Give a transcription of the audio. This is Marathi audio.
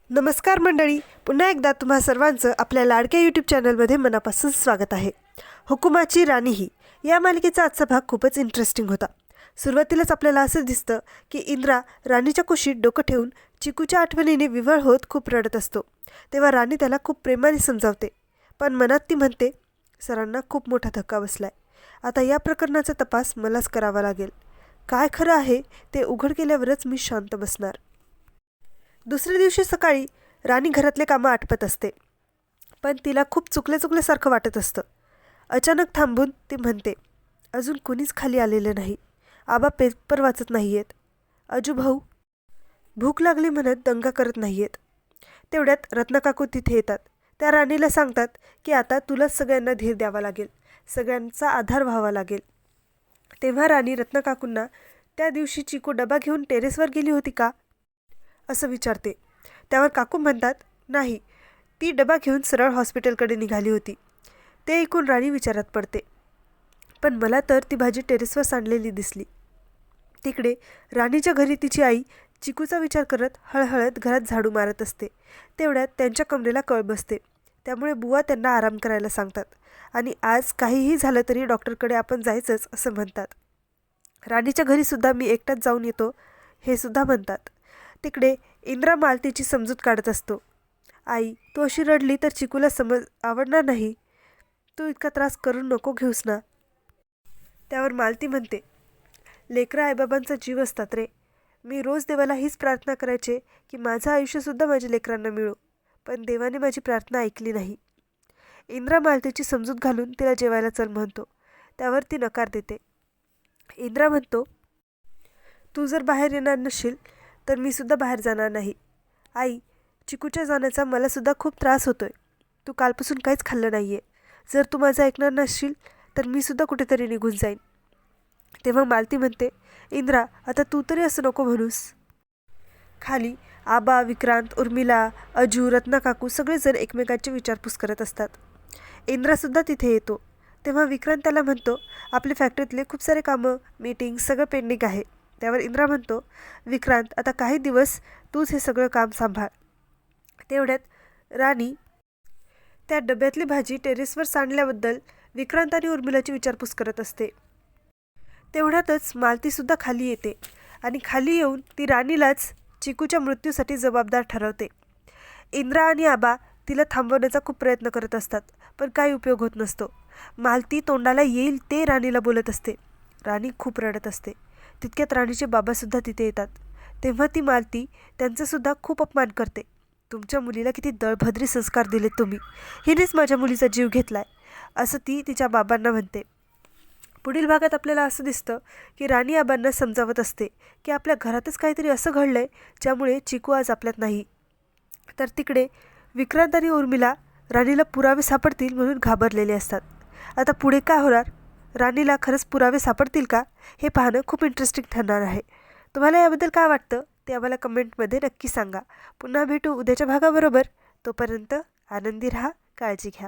नमस्कार मंडळी, पुन्हा एकदा तुम्हा सर्वांचं आपल्या लाडक्या यूट्यूब चॅनलमध्ये मनापासून स्वागत आहे. हुकुमाची राणी ही या मालिकेचा आजचा भाग खूपच इंटरेस्टिंग होता. सुरुवातीलाच आपल्याला असं दिसतं की इंद्रा राणीच्या कुशीत डोकं ठेवून चिकूच्या आठवणीने विव्हळ होत खूप रडत असतो. तेव्हा राणी त्याला खूप प्रेमाने समजावते, पण मनात ती म्हणते, सरांना खूप मोठा धक्का बसलाय. आता या प्रकरणाचा तपास मलाच करावा लागेल. काय खरं आहे ते उघड केल्यावरच मी शांत बसणार. दुसऱ्या दिवशी सकाळी राणी घरातले कामं आटपत असते, पण तिला खूप चुकल्यासारखं वाटत असतं. अचानक थांबून ती म्हणते, अजून कोणीच खाली आलेलं नाही. आबा पेपर वाचत नाही आहेत. अजू भाऊ भूक लागली म्हणत दंगा करत नाही आहेत. तेवढ्यात रत्नाकाकू तिथे येतात. त्या राणीला सांगतात की आता तुलाच सगळ्यांना धीर द्यावा लागेल, सगळ्यांचा आधार व्हावा लागेल. तेव्हा राणी रत्नाकाकूंना त्या दिवशी चिकू डबा घेऊन टेरेसवर गेली होती का असं विचारते. त्यावर काकू म्हणतात, नाही, ती डबा घेऊन सरळ हॉस्पिटलकडे निघाली होती. ते ऐकून राणी विचारात पडते, पण मला तर ती भाजी टेरेसवर सांडलेली दिसली. तिकडे राणीच्या घरी तिची आई चिकूचा विचार करत हळहळत घरात झाडू मारत असते. तेवढ्यात त्यांच्या कमरेला कळ बसते. त्यामुळे बुवा त्यांना आराम करायला सांगतात आणि आज काहीही झालं तरी डॉक्टरकडे आपण जायचंच असं म्हणतात. राणीच्या घरीसुद्धा मी एकटाच जाऊन येतो हे सुद्धा म्हणतात. तिकडे इंद्रा मालतीची समजूत काढत असतो. आई, तू अशी रडली तर चिकूला आवडणार नाही. तू इतका त्रास करून नको घेऊस ना. त्यावर मालती म्हणते, लेकरं आईबाबांचा जीव असतात रे. मी रोज देवाला हीच प्रार्थना करायचे की माझं आयुष्यसुद्धा माझ्या लेकरांना मिळो, पण देवाने माझी प्रार्थना ऐकली नाही. इंद्रा मालतीची समजूत घालून तिला जेवायला चल म्हणतो. त्यावर ती नकार देते. इंद्रा म्हणतो, तू जर बाहेर येणार नसशील तर मी सुद्धा बाहेर जाणार नाही. आई, चिकूच्या जाण्याचा मलासुद्धा खूप त्रास होतोय. तू कालपासून काहीच खाल्लं नाही आहे. जर तू माझं ऐकणार नसशील तर मी सुद्धा कुठेतरी निघून जाईन. तेव्हा मालती म्हणते, इंद्रा, आता तू तरी असं नको म्हणूस. खाली आबा, विक्रांत, उर्मिला, अजू, रत्नाकाकू सगळेजण एकमेकांची विचारपूस करत असतात. इंद्रासुद्धा तिथे येतो. तेव्हा विक्रांत त्याला म्हणतो, आपल्या फॅक्टरीतले खूप सारे कामं, मीटिंग सगळं पेंडिंग आहे. त्यावर इंद्रा म्हणतो, विक्रांत, आता काही दिवस तूच हे सगळं काम सांभाळ. तेवढ्यात राणी त्या डब्यातली भाजी टेरेसवर सांडल्याबद्दल विक्रांत आणि उर्मिलाची विचारपूस करत असते. तेवढ्यातच मालतीसुद्धा खाली येते आणि खाली येऊन ती राणीलाच चिकूच्या मृत्यूसाठी जबाबदार ठरवते. इंद्रा आणि आबा तिला थांबवण्याचा खूप प्रयत्न करत असतात, पण काही उपयोग होत नसतो. मालती तोंडाला येईल ते राणीला बोलत असते. राणी खूप रडत असते. तितक्यात राणीचे बाबासुद्धा तिथे येतात. तेव्हा ती मालती त्यांचासुद्धा खूप अपमान करते. तुमच्या मुलीला किती दळभद्री संस्कार दिलेत तुम्ही. हिनेच माझ्या मुलीचा जीव घेतलाय असं ती तिच्या बाबांना म्हणते. पुढील भागात आपल्याला असं दिसतं की राणी आबांना समजावत असते की आपल्या घरातच काहीतरी असं घडलंय ज्यामुळे चिकू आज आपल्यात नाही. तर तिकडे विक्रांत आणि उर्मिला राणीला पुरावे सापडतील म्हणून घाबरलेले असतात. आता पुढे काय होणार? राणीला खरंच पुरावे सापडतील का हे पाहणं खूप इंटरेस्टिंग ठरणार आहे. तुम्हाला याबद्दल काय वाटतं ते आम्हाला कमेंटमध्ये नक्की सांगा. पुन्हा भेटू उद्याच्या भागाबरोबर. तोपर्यंत आनंदी राहा, काळजी घ्या.